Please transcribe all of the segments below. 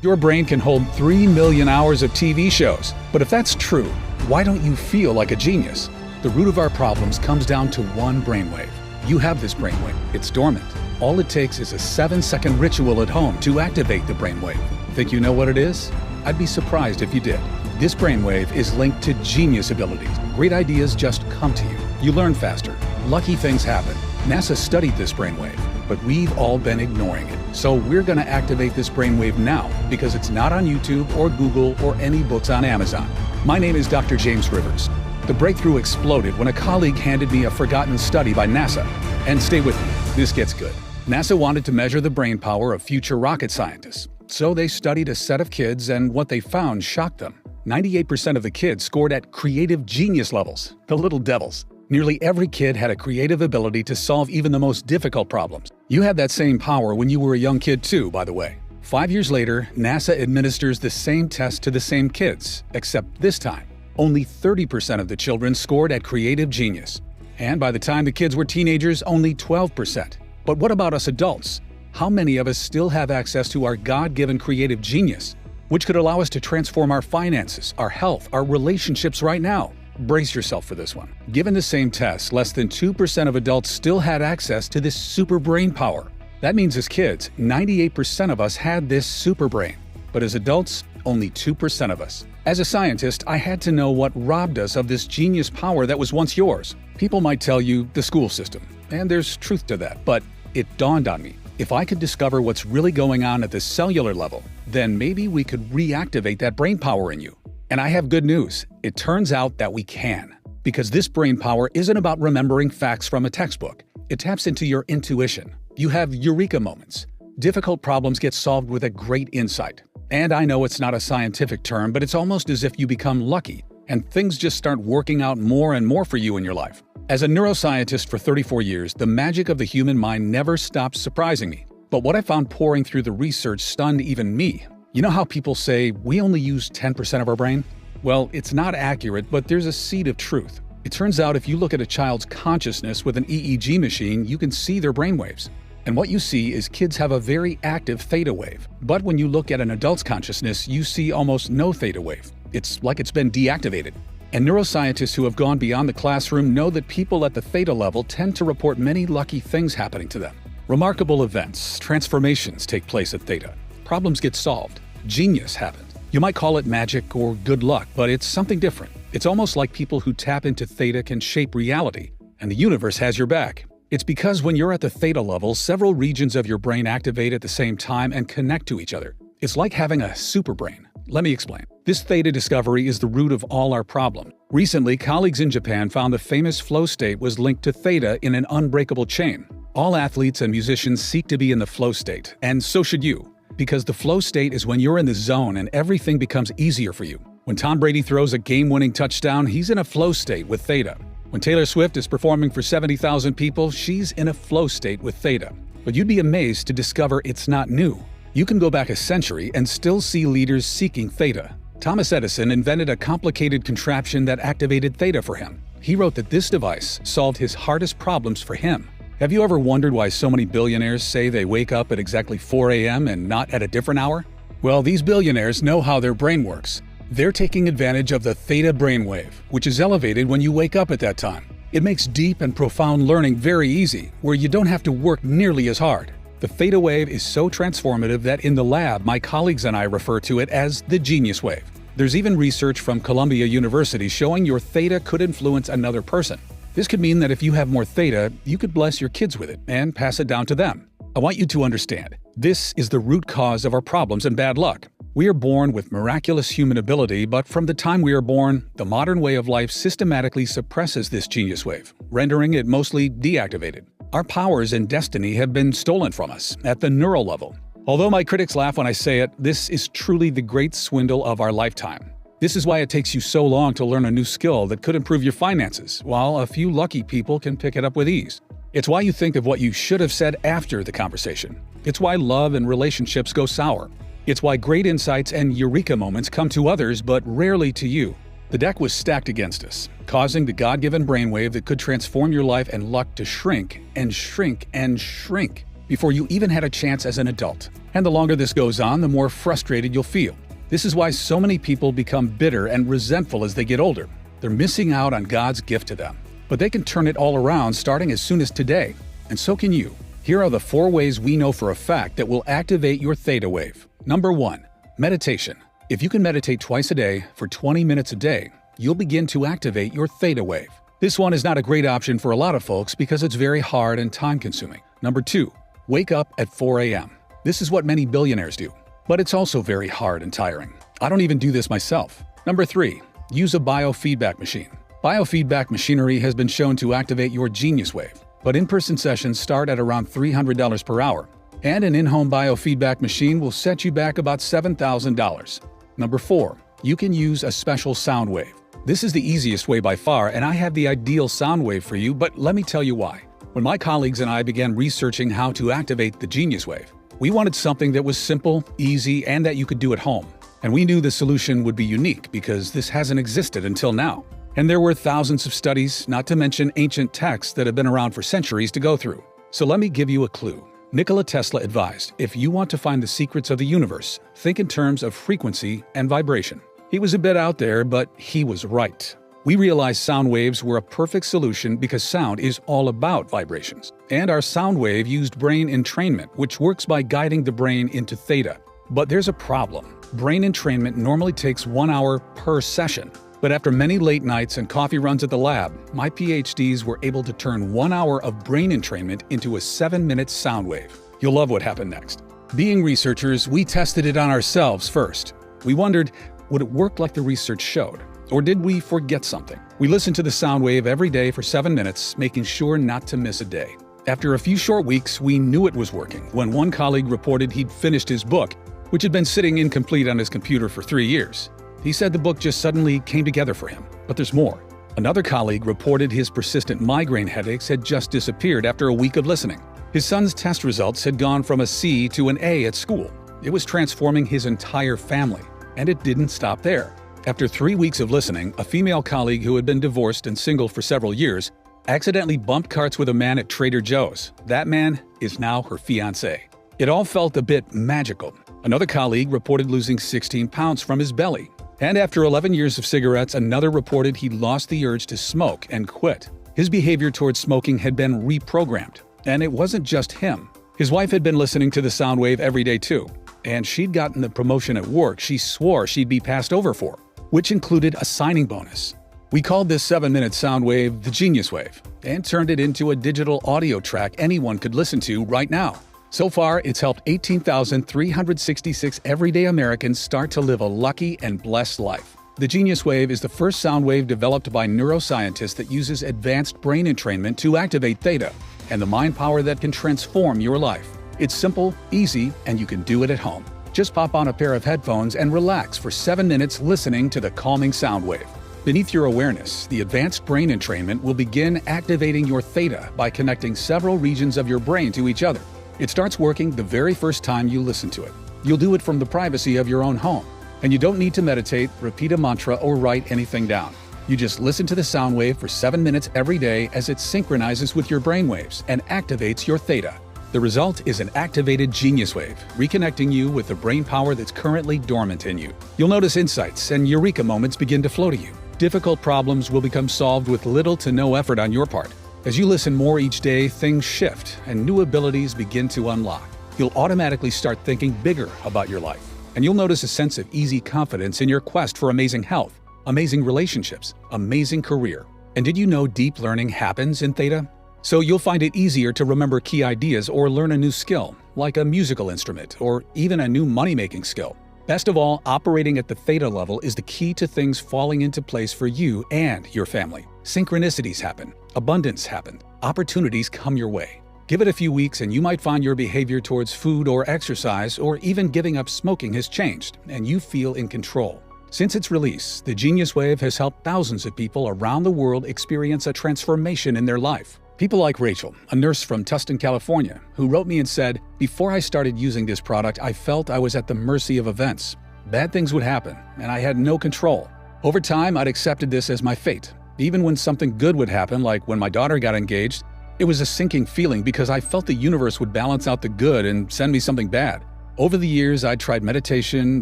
Your brain can hold 3 million hours of TV shows. But if that's true, why don't you feel like a genius? The root of our problems comes down to one brainwave. You have this brainwave. It's dormant. All it takes is a 7-second ritual at home to activate the brainwave. Think you know what it is? I'd be surprised if you did. This brainwave is linked to genius abilities. Great ideas just come to you. You learn faster. Lucky things happen. NASA studied this brainwave, but we've all been ignoring it. So we're going to activate this brainwave now because it's not on YouTube or Google or any books on Amazon. My name is Dr. James Rivers. The breakthrough exploded when a colleague handed me a forgotten study by NASA. And stay with me, this gets good. NASA wanted to measure the brain power of future rocket scientists. So they studied a set of kids, and what they found shocked them. 98% of the kids scored at creative genius levels, the little devils. Nearly every kid had a creative ability to solve even the most difficult problems. You had that same power when you were a young kid too, by the way. 5 years later, NASA administers the same test to the same kids, except this time, only 30% of the children scored at creative genius. And by the time the kids were teenagers, only 12%. But what about us adults? How many of us still have access to our God-given creative genius, which could allow us to transform our finances, our health, our relationships right now? Brace yourself for this one. Given the same test, less than 2% of adults still had access to this super brain power. That means as kids, 98% of us had this super brain. But as adults, only 2% of us. As a scientist, I had to know what robbed us of this genius power that was once yours. People might tell you the school system, and there's truth to that, but it dawned on me. If I could discover what's really going on at the cellular level, then maybe we could reactivate that brain power in you. And I have good news. It turns out that we can. Because this brain power isn't about remembering facts from a textbook. It taps into your intuition. You have eureka moments. Difficult problems get solved with a great insight. And I know it's not a scientific term, but it's almost as if you become lucky, and things just start working out more and more for you in your life. As a neuroscientist for 34 years, the magic of the human mind never stops surprising me. But what I found pouring through the research stunned even me. You know how people say we only use 10% of our brain? Well, it's not accurate, but there's a seed of truth. It turns out if you look at a child's consciousness with an EEG machine, you can see their brainwaves. And what you see is kids have a very active theta wave. But when you look at an adult's consciousness, you see almost no theta wave. It's like it's been deactivated. And neuroscientists who have gone beyond the classroom know that people at the theta level tend to report many lucky things happening to them. Remarkable events, transformations take place at theta. Problems get solved. Genius happens. You might call it magic or good luck, but it's something different. It's almost like people who tap into theta can shape reality, and the universe has your back. It's because when you're at the theta level, several regions of your brain activate at the same time and connect to each other. It's like having a super brain. Let me explain. This theta discovery is the root of all our problems. Recently, colleagues in Japan found the famous flow state was linked to theta in an unbreakable chain. All athletes and musicians seek to be in the flow state, and so should you. Because the flow state is when you're in the zone and everything becomes easier for you. When Tom Brady throws a game-winning touchdown, he's in a flow state with theta. When Taylor Swift is performing for 70,000 people, she's in a flow state with theta. But you'd be amazed to discover it's not new. You can go back a century and still see leaders seeking theta. Thomas Edison invented a complicated contraption that activated theta for him. He wrote that this device solved his hardest problems for him. Have you ever wondered why so many billionaires say they wake up at exactly 4 a.m. and not at a different hour? Well, these billionaires know how their brain works. They're taking advantage of the theta brainwave, which is elevated when you wake up at that time. It makes deep and profound learning very easy, where you don't have to work nearly as hard. The theta wave is so transformative that in the lab, my colleagues and I refer to it as the genius wave. There's even research from Columbia University showing your theta could influence another person. This could mean that if you have more theta, you could bless your kids with it and pass it down to them. I want you to understand, this is the root cause of our problems and bad luck. We are born with miraculous human ability, but from the time we are born, the modern way of life systematically suppresses this genius wave, rendering it mostly deactivated. Our powers and destiny have been stolen from us at the neural level. Although my critics laugh when I say it, this is truly the great swindle of our lifetime. This is why it takes you so long to learn a new skill that could improve your finances, while a few lucky people can pick it up with ease. It's why you think of what you should have said after the conversation. It's why love and relationships go sour. It's why great insights and eureka moments come to others, but rarely to you. The deck was stacked against us, causing the God-given brainwave that could transform your life and luck to shrink and shrink and shrink. before you even had a chance as an adult. And the longer this goes on, the more frustrated you'll feel. This is why so many people become bitter and resentful as they get older. They're missing out on God's gift to them. But they can turn it all around starting as soon as today. And so can you. Here are the 4 ways we know for a fact that will activate your theta wave. Number 1. Meditation. If you can meditate twice a day for 20 minutes a day, you'll begin to activate your theta wave. This one is not a great option for a lot of folks because it's very hard and time-consuming. Number 2. Wake up at 4 a.m. This is what many billionaires do, but it's also very hard and tiring. I don't even do this myself. Number 3. Use a biofeedback machine. Biofeedback machinery has been shown to activate your genius wave, but in-person sessions start at around $300 per hour, and an in-home biofeedback machine will set you back about $7,000. Number 4. You can use a special sound wave. This is the easiest way by far, and I have the ideal sound wave for you, but let me tell you why. When my colleagues and I began researching how to activate the genius wave, we wanted something that was simple, easy, and that you could do at home. And we knew the solution would be unique because this hasn't existed until now. And there were thousands of studies, not to mention ancient texts that have been around for centuries to go through. So let me give you a clue. Nikola Tesla advised, if you want to find the secrets of the universe, think in terms of frequency and vibration. He was a bit out there, but he was right. We realized sound waves were a perfect solution because sound is all about vibrations. And our sound wave used brain entrainment, which works by guiding the brain into theta. But there's a problem. Brain entrainment normally takes 1 hour per session. But after many late nights and coffee runs at the lab, my PhDs were able to turn 1 hour of brain entrainment into a 7-minute sound wave. You'll love what happened next. Being researchers, we tested it on ourselves first. We wondered, would it work like the research showed? Or did we forget something? We listened to the sound wave every day for 7 minutes, making sure not to miss a day. After a few short weeks, we knew it was working when one colleague reported he'd finished his book, which had been sitting incomplete on his computer for 3 years. He said the book just suddenly came together for him. But there's more. Another colleague reported his persistent migraine headaches had just disappeared after a week of listening. His son's test results had gone from a C to an A at school. It was transforming his entire family. And it didn't stop there. After 3 weeks of listening, a female colleague who had been divorced and single for several years accidentally bumped carts with a man at Trader Joe's. That man is now her fiancé. It all felt a bit magical. Another colleague reported losing 16 pounds from his belly. And after 11 years of cigarettes, another reported he'd lost the urge to smoke and quit. His behavior towards smoking had been reprogrammed. And it wasn't just him. His wife had been listening to the sound wave every day too. And she'd gotten the promotion at work she swore she'd be passed over for, which included a signing bonus. We called this 7-minute sound wave the Genius Wave and turned it into a digital audio track anyone could listen to right now. So far, it's helped 18,366 everyday Americans start to live a lucky and blessed life. The Genius Wave is the first sound wave developed by neuroscientists that uses advanced brain entrainment to activate theta and the mind power that can transform your life. It's simple, easy, and you can do it at home. Just pop on a pair of headphones and relax for 7 minutes listening to the calming sound wave. Beneath your awareness, the advanced brain entrainment will begin activating your theta by connecting several regions of your brain to each other. It starts working the very first time you listen to it. You'll do it from the privacy of your own home. And you don't need to meditate, repeat a mantra, or write anything down. You just listen to the sound wave for 7 minutes every day as it synchronizes with your brain waves and activates your theta. The result is an activated genius wave, reconnecting you with the brain power that's currently dormant in you. You'll notice insights and eureka moments begin to flow to you. Difficult problems will become solved with little to no effort on your part. As you listen more each day, things shift and new abilities begin to unlock. You'll automatically start thinking bigger about your life. And you'll notice a sense of easy confidence in your quest for amazing health, amazing relationships, amazing career. And did you know deep learning happens in theta? So you'll find it easier to remember key ideas or learn a new skill, like a musical instrument or even a new money-making skill. Best of all, operating at the theta level is the key to things falling into place for you and your family. Synchronicities happen, abundance happens, opportunities come your way. Give it a few weeks and you might find your behavior towards food or exercise or even giving up smoking has changed and you feel in control. Since its release, the Genius Wave has helped thousands of people around the world experience a transformation in their life. People like Rachel, a nurse from Tustin, California, who wrote me and said, "Before I started using this product, I felt I was at the mercy of events. Bad things would happen, and I had no control. Over time, I'd accepted this as my fate. Even when something good would happen, like when my daughter got engaged, It was a sinking feeling because I felt the universe would balance out the good and send me something bad. Over the years, I tried meditation,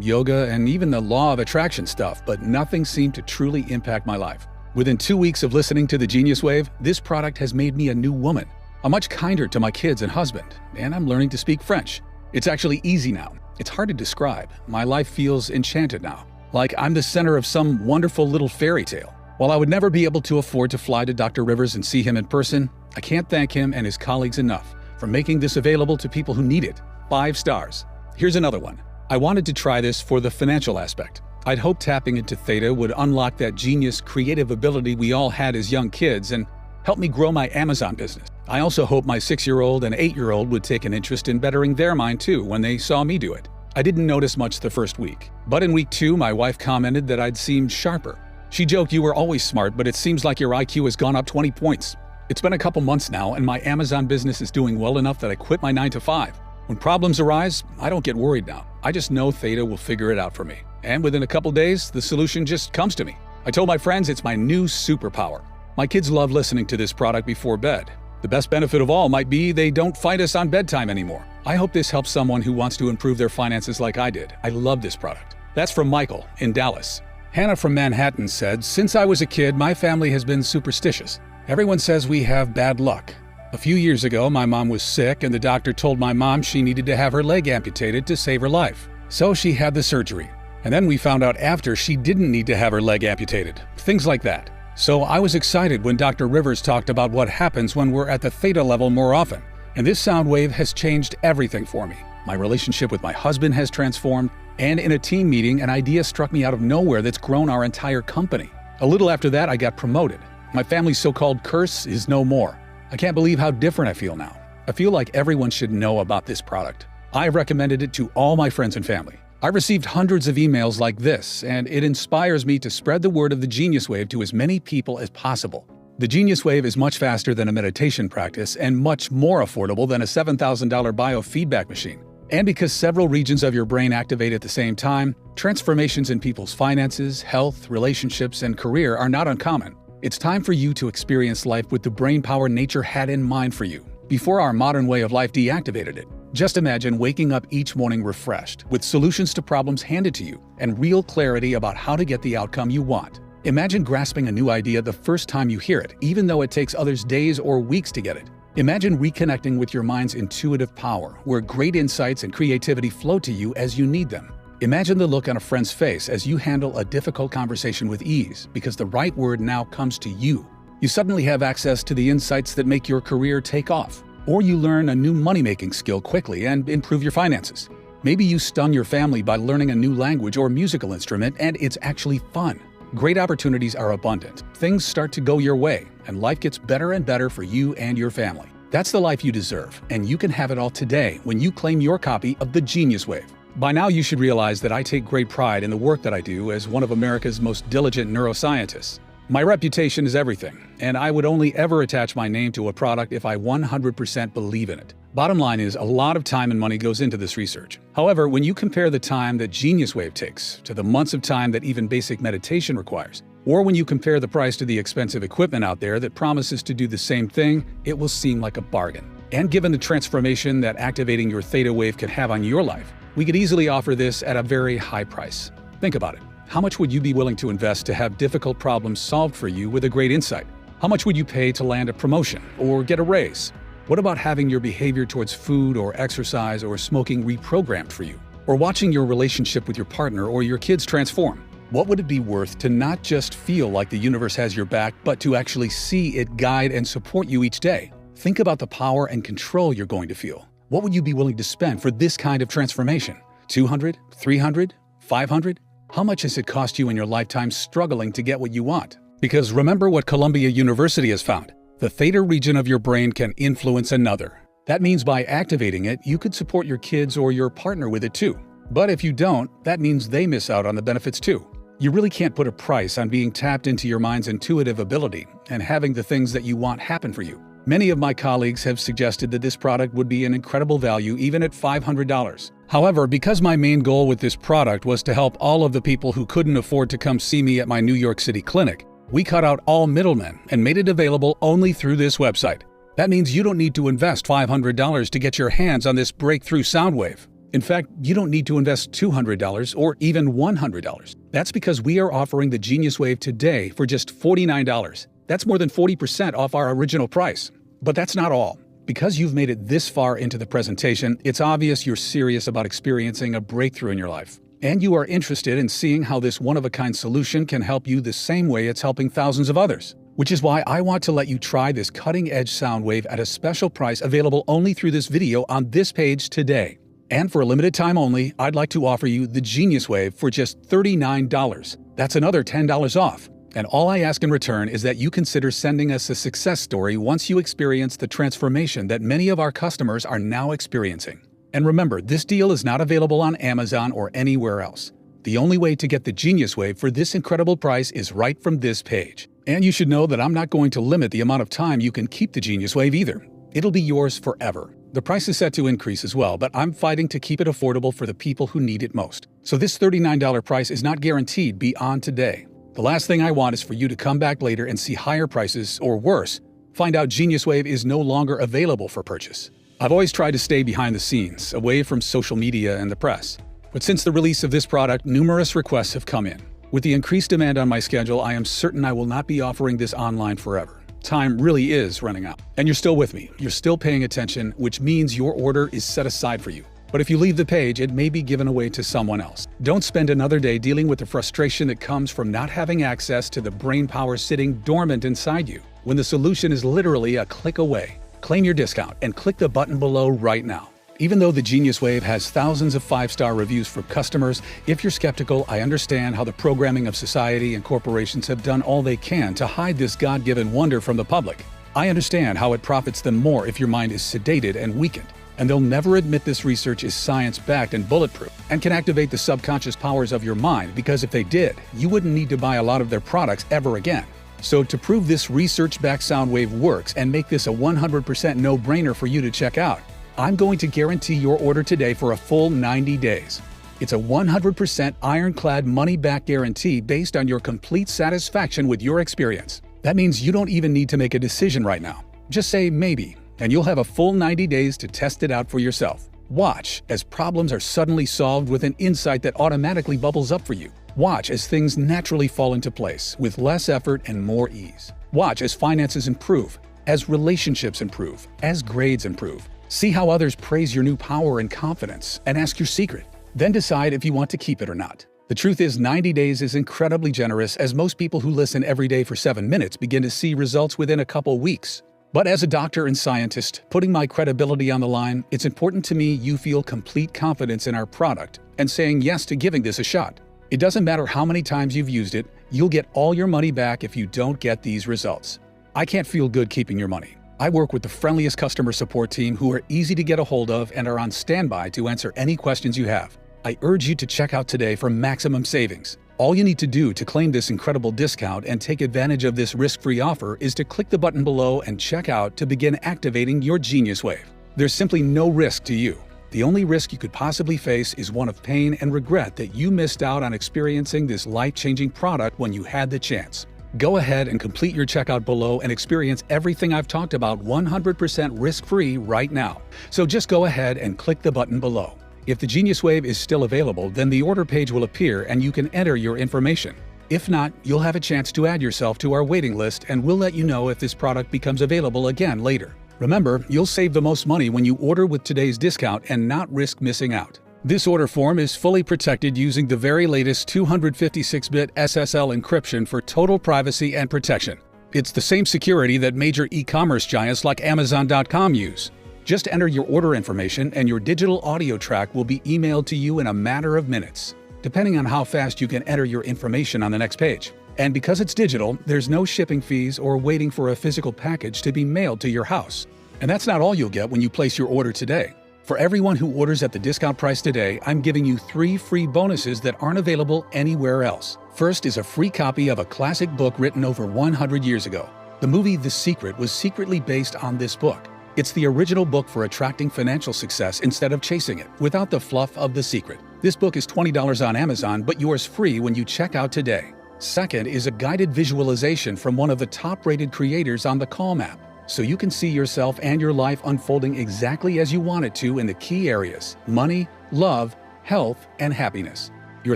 yoga, and even the law of attraction stuff, but nothing seemed to truly impact my life. Within 2 weeks of listening to the Genius Wave, this product has made me a new woman. I'm much kinder to my kids and husband, and I'm learning to speak French. It's actually easy now. It's hard to describe. My life feels enchanted now, like I'm the center of some wonderful little fairy tale. While I would never be able to afford to fly to Dr. Rivers and see him in person, I can't thank him and his colleagues enough for making this available to people who need it. 5 stars. Here's another one. I wanted to try this for the financial aspect. I'd hoped tapping into Theta would unlock that genius, creative ability we all had as young kids and help me grow my Amazon business. I also hope my 6-year-old and 8-year-old would take an interest in bettering their mind too when they saw me do it. I didn't notice much the first week, but in week 2, my wife commented that I'd seemed sharper. She joked, "You were always smart, but it seems like your IQ has gone up 20 points. It's been a couple months now, and my Amazon business is doing well enough that I quit my 9-to-5. When problems arise, I don't get worried now. I just know Theta will figure it out for me. And within a couple days, the solution just comes to me. I told my friends it's my new superpower. My kids love listening to this product before bed. The best benefit of all might be they don't fight us on bedtime anymore. I hope this helps someone who wants to improve their finances like I did. I love this product." That's from Michael in Dallas. Hannah from Manhattan said, "Since I was a kid, my family has been superstitious. Everyone says we have bad luck. A few years ago, my mom was sick and the doctor told my mom she needed to have her leg amputated to save her life. So she had the surgery. And then we found out after she didn't need to have her leg amputated. Things like that. So I was excited when Dr. Rivers talked about what happens when we're at the Theta level more often. And this sound wave has changed everything for me. My relationship with my husband has transformed, and in a team meeting, an idea struck me out of nowhere that's grown our entire company. A little after that, I got promoted. My family's so-called curse is no more. I can't believe how different I feel now. I feel like everyone should know about this product. I've recommended it to all my friends and family. I've received hundreds of emails like this, and it inspires me to spread the word of the Genius Wave to as many people as possible. The Genius Wave is much faster than a meditation practice and much more affordable than a $7,000 biofeedback machine. And because several regions of your brain activate at the same time, transformations in people's finances, health, relationships, and career are not uncommon. It's time for you to experience life with the brain power nature had in mind for you, before our modern way of life deactivated it. Just imagine waking up each morning refreshed, with solutions to problems handed to you, and real clarity about how to get the outcome you want. Imagine grasping a new idea the first time you hear it, even though it takes others days or weeks to get it. Imagine reconnecting with your mind's intuitive power, where great insights and creativity flow to you as you need them. Imagine the look on a friend's face as you handle a difficult conversation with ease, because the right word now comes to you. You suddenly have access to the insights that make your career take off. Or you learn a new money-making skill quickly and improve your finances. Maybe you stun your family by learning a new language or musical instrument, and it's actually fun. Great opportunities are abundant. Things start to go your way, and life gets better and better for you and your family. That's the life you deserve, and you can have it all today when you claim your copy of the Genius Wave. By now, you should realize that I take great pride in the work that I do as one of America's most diligent neuroscientists. My reputation is everything, and I would only ever attach my name to a product if I 100% believe in it. Bottom line is, a lot of time and money goes into this research. However, when you compare the time that Genius Wave takes to the months of time that even basic meditation requires, or when you compare the price to the expensive equipment out there that promises to do the same thing, it will seem like a bargain. And given the transformation that activating your Theta Wave can have on your life, we could easily offer this at a very high price. Think about it. How much would you be willing to invest to have difficult problems solved for you with a great insight? How much would you pay to land a promotion or get a raise? What about having your behavior towards food or exercise or smoking reprogrammed for you? Or watching your relationship with your partner or your kids transform? What would it be worth to not just feel like the universe has your back, but to actually see it guide and support you each day? Think about the power and control you're going to feel. What would you be willing to spend for this kind of transformation? $200, $300, $500? How much has it cost you in your lifetime struggling to get what you want? Because remember what Columbia University has found. The theta region of your brain can influence another. That means by activating it, you could support your kids or your partner with it too. But if you don't, that means they miss out on the benefits too. You really can't put a price on being tapped into your mind's intuitive ability and having the things that you want happen for you. Many of my colleagues have suggested that this product would be an incredible value even at $500. However, because my main goal with this product was to help all of the people who couldn't afford to come see me at my New York City clinic, we cut out all middlemen and made it available only through this website. That means you don't need to invest $500 to get your hands on this breakthrough sound wave. In fact, you don't need to invest $200 or even $100. That's because we are offering the Genius Wave today for just $49. That's more than 40% off our original price. But that's not all. Because you've made it this far into the presentation, it's obvious you're serious about experiencing a breakthrough in your life. And you are interested in seeing how this one-of-a-kind solution can help you the same way it's helping thousands of others. Which is why I want to let you try this cutting-edge sound wave at a special price available only through this video on this page today. And for a limited time only, I'd like to offer you the Genius Wave for just $39. That's another $10 off. And all I ask in return is that you consider sending us a success story once you experience the transformation that many of our customers are now experiencing. And remember, this deal is not available on Amazon or anywhere else. The only way to get the Genius Wave for this incredible price is right from this page. And you should know that I'm not going to limit the amount of time you can keep the Genius Wave either. It'll be yours forever. The price is set to increase as well, but I'm fighting to keep it affordable for the people who need it most. So this $39 price is not guaranteed beyond today. The last thing I want is for you to come back later and see higher prices, or worse, find out Genius Wave is no longer available for purchase. I've always tried to stay behind the scenes, away from social media and the press. But since the release of this product, numerous requests have come in. With the increased demand on my schedule, I am certain I will not be offering this online forever. Time really is running out. And you're still with me. You're still paying attention, which means your order is set aside for you. But if you leave the page, it may be given away to someone else. Don't spend another day dealing with the frustration that comes from not having access to the brain power sitting dormant inside you, when the solution is literally a click away. Claim your discount and click the button below right now. Even though the Genius Wave has thousands of 5-star reviews from customers, if you're skeptical, I understand how the programming of society and corporations have done all they can to hide this God-given wonder from the public. I understand how it profits them more if your mind is sedated and weakened. And they'll never admit this research is science-backed and bulletproof and can activate the subconscious powers of your mind, because if they did, you wouldn't need to buy a lot of their products ever again. So to prove this research-backed sound wave works and make this a 100% no-brainer for you to check out, I'm going to guarantee your order today for a full 90 days. It's a 100% ironclad money-back guarantee based on your complete satisfaction with your experience. That means you don't even need to make a decision right now. Just say maybe, and you'll have a full 90 days to test it out for yourself. Watch as problems are suddenly solved with an insight that automatically bubbles up for you. Watch as things naturally fall into place with less effort and more ease. Watch as finances improve, as relationships improve, as grades improve. See how others praise your new power and confidence, and ask your secret. Then decide if you want to keep it or not. The truth is, 90 days is incredibly generous, as most people who listen every day for 7 minutes begin to see results within a couple weeks. But as a doctor and scientist, putting my credibility on the line, it's important to me you feel complete confidence in our product and saying yes to giving this a shot. It doesn't matter how many times you've used it, you'll get all your money back if you don't get these results. I can't feel good keeping your money. I work with the friendliest customer support team who are easy to get a hold of and are on standby to answer any questions you have. I urge you to check out today for maximum savings. All you need to do to claim this incredible discount and take advantage of this risk-free offer is to click the button below and check out to begin activating your Genius Wave. There's simply no risk to you. The only risk you could possibly face is one of pain and regret that you missed out on experiencing this life-changing product when you had the chance. Go ahead and complete your checkout below and experience everything I've talked about 100% risk-free right now. So just go ahead and click the button below. If the Genius Wave is still available, then the order page will appear and you can enter your information. If not, you'll have a chance to add yourself to our waiting list, and we'll let you know if this product becomes available again later. Remember, you'll save the most money when you order with today's discount and not risk missing out. This order form is fully protected using the very latest 256-bit SSL encryption for total privacy and protection. It's the same security that major e-commerce giants like Amazon.com use. Just enter your order information and your digital audio track will be emailed to you in a matter of minutes, depending on how fast you can enter your information on the next page. And because it's digital, there's no shipping fees or waiting for a physical package to be mailed to your house. And that's not all you'll get when you place your order today. For everyone who orders at the discount price today, I'm giving you 3 free bonuses that aren't available anywhere else. First is a free copy of a classic book written over 100 years ago. The movie The Secret was secretly based on this book. It's the original book for attracting financial success instead of chasing it, without the fluff of The Secret. This book is $20 on Amazon, but yours free when you check out today. Second is a guided visualization from one of the top-rated creators on the Calm app. so you can see yourself and your life unfolding exactly as you want it to in the key areas: money, love, health, and happiness. Your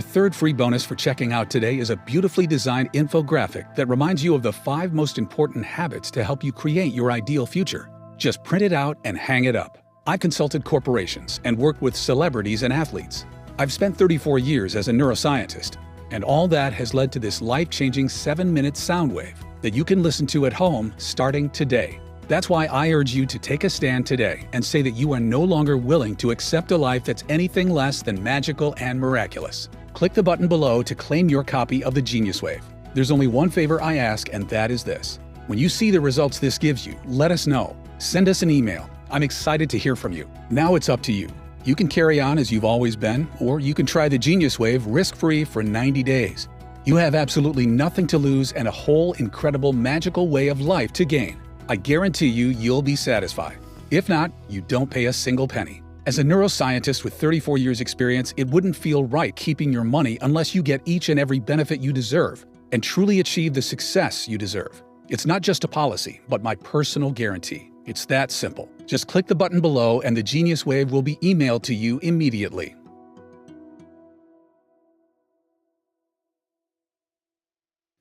third free bonus for checking out today is a beautifully designed infographic that reminds you of the 5 most important habits to help you create your ideal future. Just print it out and hang it up. I've consulted corporations and worked with celebrities and athletes. I've spent 34 years as a neuroscientist, and all that has led to this life-changing 7-minute sound wave that you can listen to at home starting today. That's why I urge you to take a stand today and say that you are no longer willing to accept a life that's anything less than magical and miraculous. Click the button below to claim your copy of the Genius Wave. There's only one favor I ask, and that is this. When you see the results this gives you, let us know. Send us an email. I'm excited to hear from you. Now it's up to you. You can carry on as you've always been, or you can try the Genius Wave risk-free for 90 days. You have absolutely nothing to lose and a whole incredible magical way of life to gain. I guarantee you'll be satisfied. If not, you don't pay a single penny. As a neuroscientist with 34 years experience, it wouldn't feel right keeping your money unless you get each and every benefit you deserve and truly achieve the success you deserve. It's not just a policy, but my personal guarantee. It's that simple. Just click the button below and the Genius Wave will be emailed to you immediately.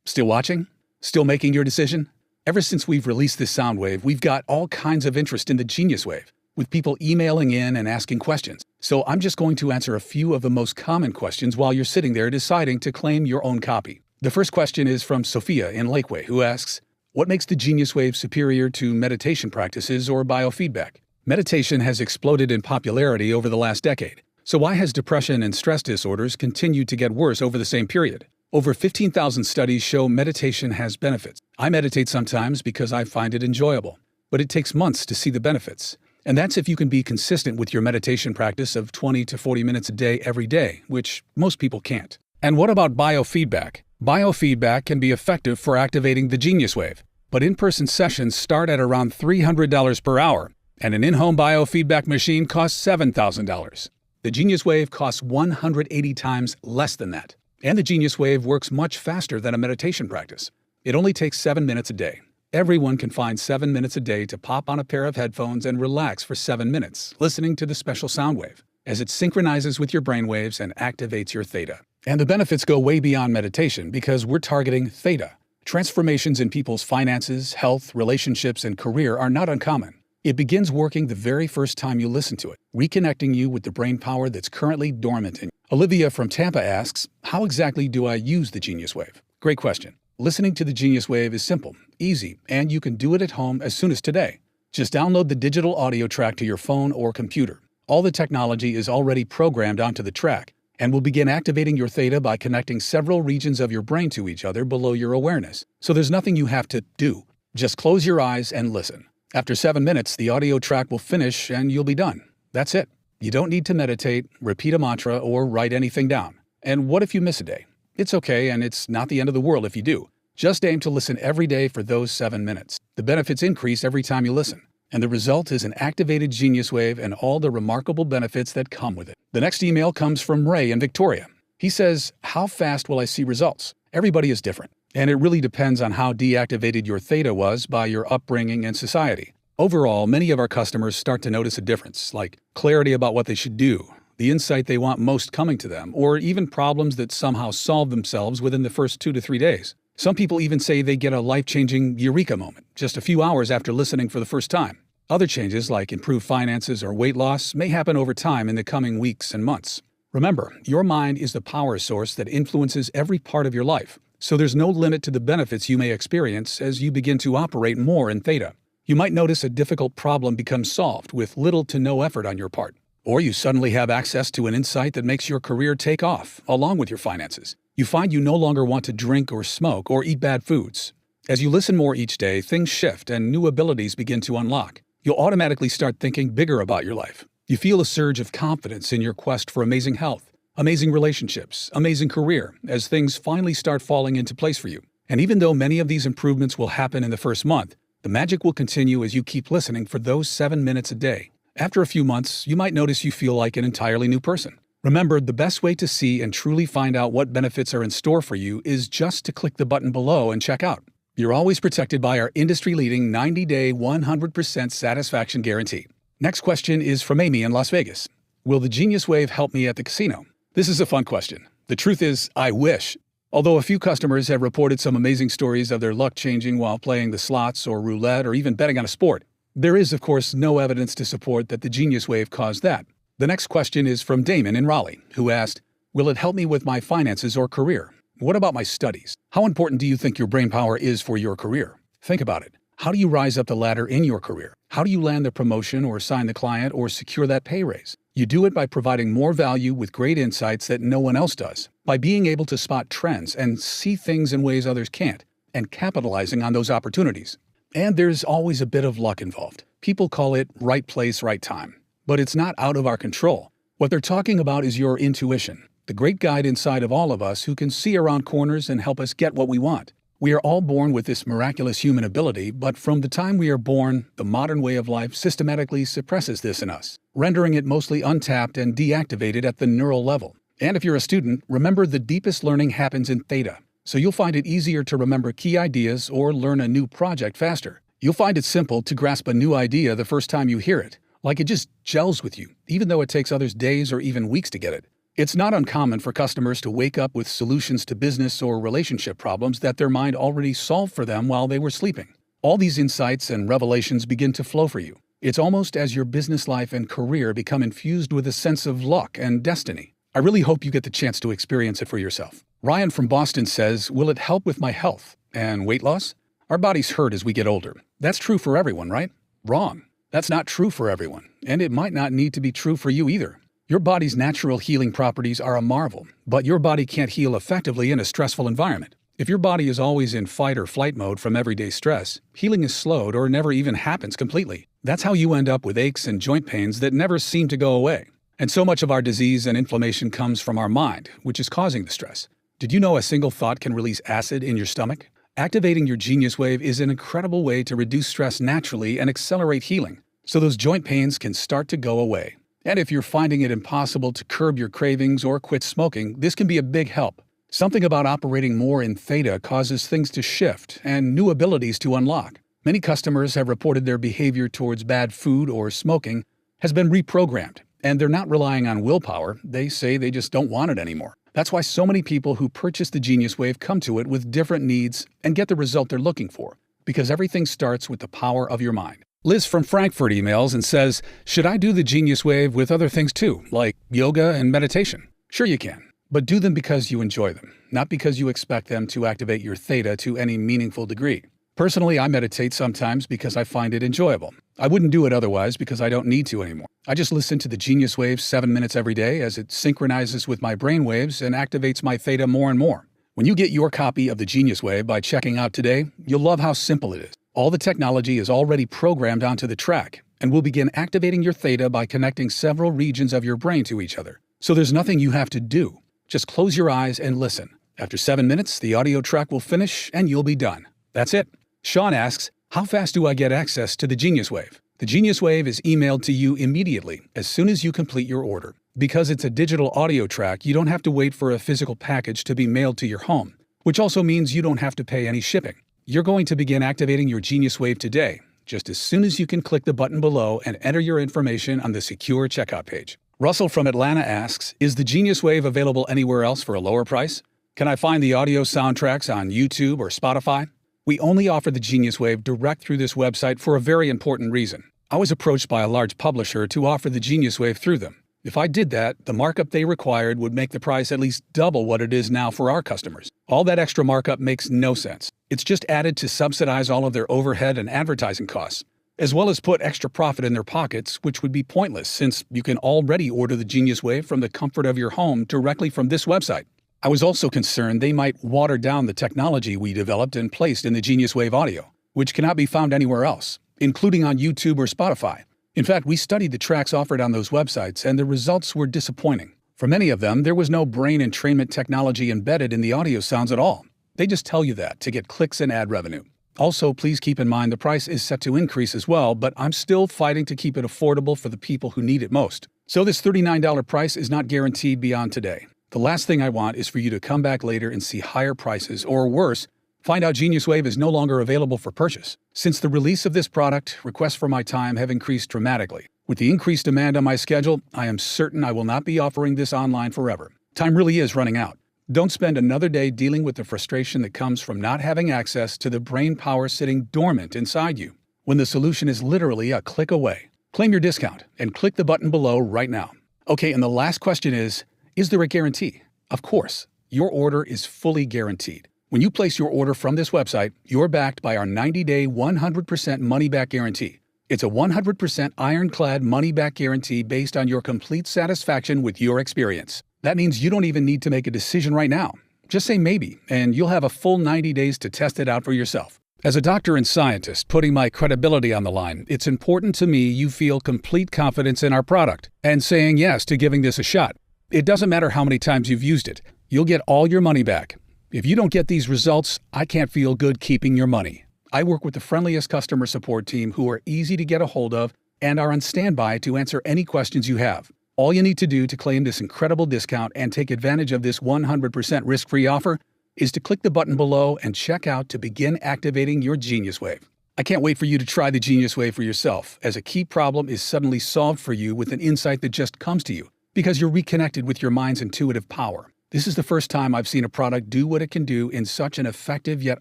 Still watching? Still making your decision? Ever since we've released this sound wave, we've got all kinds of interest in the Genius Wave, with people emailing in and asking questions. So I'm just going to answer a few of the most common questions while you're sitting there deciding to claim your own copy. The first question is from Sophia in Lakeway, who asks, what makes the Genius Wave superior to meditation practices or biofeedback? Meditation has exploded in popularity over the last decade. So why has depression and stress disorders continued to get worse over the same period? Over 15,000 studies show meditation has benefits. I meditate sometimes because I find it enjoyable, but it takes months to see the benefits. And that's if you can be consistent with your meditation practice of 20 to 40 minutes a day every day, which most people can't. And what about biofeedback? Biofeedback can be effective for activating the Genius Wave, but in-person sessions start at around $300 per hour, and an in-home biofeedback machine costs $7,000. The Genius Wave costs 180 times less than that. And the Genius Wave works much faster than a meditation practice. It only takes 7 minutes a day. Everyone can find 7 minutes a day to pop on a pair of headphones and relax for 7 minutes, listening to the special sound wave, as it synchronizes with your brainwaves and activates your theta. And the benefits go way beyond meditation because we're targeting theta. Transformations in people's finances, health, relationships, and career are not uncommon. It begins working the very first time you listen to it, reconnecting you with the brain power that's currently dormant in you. Olivia from Tampa asks, how exactly do I use the Genius Wave? Great question. Listening to the Genius Wave is simple, easy, and you can do it at home as soon as today. Just download the digital audio track to your phone or computer. All the technology is already programmed onto the track and will begin activating your theta by connecting several regions of your brain to each other below your awareness. So there's nothing you have to do. Just close your eyes and listen. After 7 minutes, the audio track will finish and you'll be done. That's it. You don't need to meditate, repeat a mantra, or write anything down. And what if you miss a day? It's okay, and it's not the end of the world if you do. Just aim to listen every day for those 7 minutes. The benefits increase every time you listen. And the result is an activated Genius Wave and all the remarkable benefits that come with it. The next email comes from Ray in Victoria. He says, how fast will I see results? Everybody is different, and it really depends on how deactivated your theta was by your upbringing and society. Overall, many of our customers start to notice a difference, like clarity about what they should do, the insight they want most coming to them, or even problems that somehow solve themselves within the first 2 to 3 days. Some people even say they get a life-changing eureka moment just a few hours after listening for the first time. Other changes, like improved finances or weight loss, may happen over time in the coming weeks and months. Remember, your mind is the power source that influences every part of your life, so there's no limit to the benefits you may experience as you begin to operate more in theta. You might notice a difficult problem becomes solved with little to no effort on your part. Or you suddenly have access to an insight that makes your career take off, along with your finances. You find you no longer want to drink or smoke or eat bad foods. As you listen more each day, things shift and new abilities begin to unlock. You'll automatically start thinking bigger about your life. You feel a surge of confidence in your quest for amazing health, amazing relationships, amazing career, as things finally start falling into place for you. And even though many of these improvements will happen in the first month, the magic will continue as you keep listening for those 7 minutes a day. After a few months, you might notice you feel like an entirely new person. Remember, the best way to see and truly find out what benefits are in store for you is just to click the button below and check out. You're always protected by our industry-leading 90-day 100% satisfaction guarantee. Next question is from Amy in Las Vegas. Will the Genius Wave help me at the casino? This is a fun question. The truth is, I wish. Although a few customers have reported some amazing stories of their luck changing while playing the slots or roulette or even betting on a sport, there is, of course, no evidence to support that the Genius Wave caused that. The next question is from Damon in Raleigh, who asked, will it help me with my finances or career? What about my studies? How important do you think your brain power is for your career? Think about it. How do you rise up the ladder in your career? How do you land the promotion or sign the client or secure that pay raise? You do it by providing more value with great insights that no one else does, by being able to spot trends and see things in ways others can't, and capitalizing on those opportunities. And there's always a bit of luck involved. People call it right place, right time. But it's not out of our control. What they're talking about is your intuition, the great guide inside of all of us who can see around corners and help us get what we want. We are all born with this miraculous human ability, but from the time we are born, the modern way of life systematically suppresses this in us, rendering it mostly untapped and deactivated at the neural level. And if you're a student, remember the deepest learning happens in theta, so you'll find it easier to remember key ideas or learn a new project faster. You'll find it simple to grasp a new idea the first time you hear it, like it just gels with you, even though it takes others days or even weeks to get it. It's not uncommon for customers to wake up with solutions to business or relationship problems that their mind already solved for them while they were sleeping. All these insights and revelations begin to flow for you. It's almost as your business life and career become infused with a sense of luck and destiny. I really hope you get the chance to experience it for yourself. Ryan from Boston says, will it help with my health and weight loss? Our bodies hurt as we get older. That's true for everyone, right? Wrong. That's not true for everyone, and it might not need to be true for you either. Your body's natural healing properties are a marvel, but your body can't heal effectively in a stressful environment. If your body is always in fight or flight mode from everyday stress, healing is slowed or never even happens completely. That's how you end up with aches and joint pains that never seem to go away. And so much of our disease and inflammation comes from our mind, which is causing the stress. Did you know a single thought can release acid in your stomach? Activating your Genius Wave is an incredible way to reduce stress naturally and accelerate healing, so those joint pains can start to go away. And if you're finding it impossible to curb your cravings or quit smoking, this can be a big help. Something about operating more in theta causes things to shift and new abilities to unlock. Many customers have reported their behavior towards bad food or smoking has been reprogrammed, and they're not relying on willpower. They say they just don't want it anymore. That's why so many people who purchase the Genius Wave come to it with different needs and get the result they're looking for, because everything starts with the power of your mind. Liz from Frankfurt emails and says, should I do the Genius Wave with other things too, like yoga and meditation? Sure you can, but do them because you enjoy them, not because you expect them to activate your theta to any meaningful degree. Personally, I meditate sometimes because I find it enjoyable. I wouldn't do it otherwise because I don't need to anymore. I just listen to the Genius Wave 7 minutes every day as it synchronizes with my brain waves and activates my theta more and more. When you get your copy of the Genius Wave by checking out today, you'll love how simple it is. All the technology is already programmed onto the track and will begin activating your theta by connecting several regions of your brain to each other. So there's nothing you have to do. Just close your eyes and listen. After 7 minutes, the audio track will finish and you'll be done. That's it. Sean asks, how fast do I get access to the Genius Wave? The Genius Wave is emailed to you immediately as soon as you complete your order. Because it's a digital audio track, you don't have to wait for a physical package to be mailed to your home, which also means you don't have to pay any shipping. You're going to begin activating your Genius Wave today, just as soon as you can click the button below and enter your information on the secure checkout page. Russell from Atlanta asks, is the Genius Wave available anywhere else for a lower price? Can I find the audio soundtracks on YouTube or Spotify? We only offer the Genius Wave direct through this website for a very important reason. I was approached by a large publisher to offer the Genius Wave through them. If I did that, the markup they required would make the price at least double what it is now for our customers. All that extra markup makes no sense. It's just added to subsidize all of their overhead and advertising costs, as well as put extra profit in their pockets, which would be pointless since you can already order the Genius Wave from the comfort of your home directly from this website. I was also concerned they might water down the technology we developed and placed in the Genius Wave audio, which cannot be found anywhere else, including on YouTube or Spotify. In fact, we studied the tracks offered on those websites, and the results were disappointing. For many of them, there was no brain entrainment technology embedded in the audio sounds at all. They just tell you that to get clicks and ad revenue. Also, please keep in mind the price is set to increase as well, but I'm still fighting to keep it affordable for the people who need it most. So this $39 price is not guaranteed beyond today. The last thing I want is for you to come back later and see higher prices, or worse, Find out Genius Wave is no longer available for purchase. Since the release of this product, requests for my time have increased dramatically. With the increased demand on my schedule, I am certain I will not be offering this online forever. Time really is running out. Don't spend another day dealing with the frustration that comes from not having access to the brain power sitting dormant inside you, when the solution is literally a click away. Claim your discount and click the button below right now. Okay, and the last question is there a guarantee? Of course, your order is fully guaranteed. When you place your order from this website, you're backed by our 90-day, 100% money-back guarantee. It's a 100% ironclad money-back guarantee based on your complete satisfaction with your experience. That means you don't even need to make a decision right now. Just say maybe, and you'll have a full 90 days to test it out for yourself. As a doctor and scientist putting my credibility on the line, it's important to me you feel complete confidence in our product and saying yes to giving this a shot. It doesn't matter how many times you've used it. You'll get all your money back. If you don't get these results, I can't feel good keeping your money. I work with the friendliest customer support team who are easy to get a hold of and are on standby to answer any questions you have. All you need to do to claim this incredible discount and take advantage of this 100% risk-free offer is to click the button below and check out to begin activating your Genius Wave. I can't wait for you to try the Genius Wave for yourself, as a key problem is suddenly solved for you with an insight that just comes to you because you're reconnected with your mind's intuitive power. This is the first time I've seen a product do what it can do in such an effective yet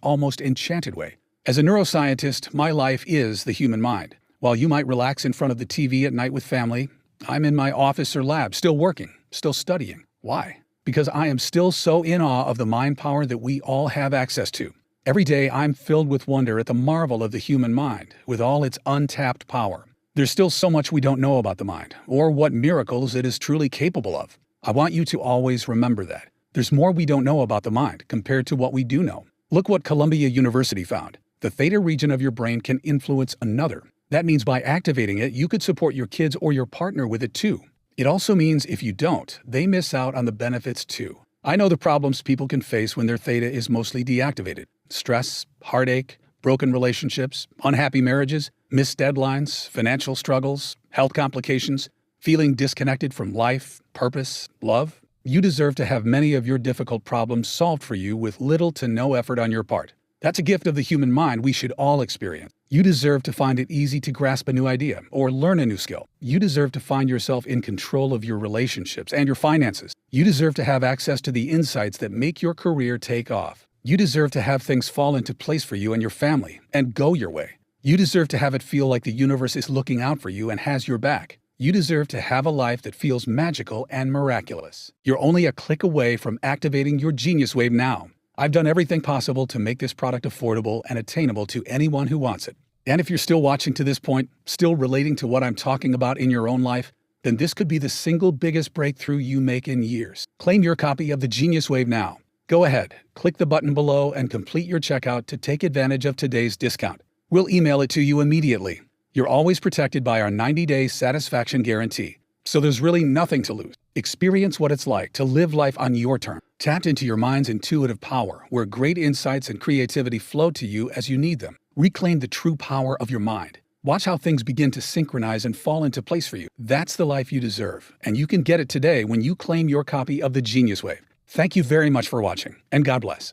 almost enchanted way. As a neuroscientist, my life is the human mind. While you might relax in front of the TV at night with family, I'm in my office or lab, still working, still studying. Why? Because I am still so in awe of the mind power that we all have access to. Every day, I'm filled with wonder at the marvel of the human mind, with all its untapped power. There's still so much we don't know about the mind, or what miracles it is truly capable of. I want you to always remember that. There's more we don't know about the mind compared to what we do know. Look what Columbia University found. The theta region of your brain can influence another. That means by activating it, you could support your kids or your partner with it too. It also means if you don't, they miss out on the benefits too. I know the problems people can face when their theta is mostly deactivated. Stress, heartache, broken relationships, unhappy marriages, missed deadlines, financial struggles, health complications, feeling disconnected from life, purpose, love. You deserve to have many of your difficult problems solved for you with little to no effort on your part. That's a gift of the human mind we should all experience. You deserve to find it easy to grasp a new idea or learn a new skill. You deserve to find yourself in control of your relationships and your finances. You deserve to have access to the insights that make your career take off. You deserve to have things fall into place for you and your family and go your way. You deserve to have it feel like the universe is looking out for you and has your back. You deserve to have a life that feels magical and miraculous. You're only a click away from activating your Genius Wave now. I've done everything possible to make this product affordable and attainable to anyone who wants it. And if you're still watching to this point, still relating to what I'm talking about in your own life, then this could be the single biggest breakthrough you make in years. Claim your copy of the Genius Wave now. Go ahead, click the button below and complete your checkout to take advantage of today's discount. We'll email it to you immediately. You're always protected by our 90-day satisfaction guarantee, so there's really nothing to lose. Experience what it's like to live life on your terms. Tap into your mind's intuitive power, where great insights and creativity flow to you as you need them. Reclaim the true power of your mind. Watch how things begin to synchronize and fall into place for you. That's the life you deserve, and you can get it today when you claim your copy of the Genius Wave. Thank you very much for watching, and God bless.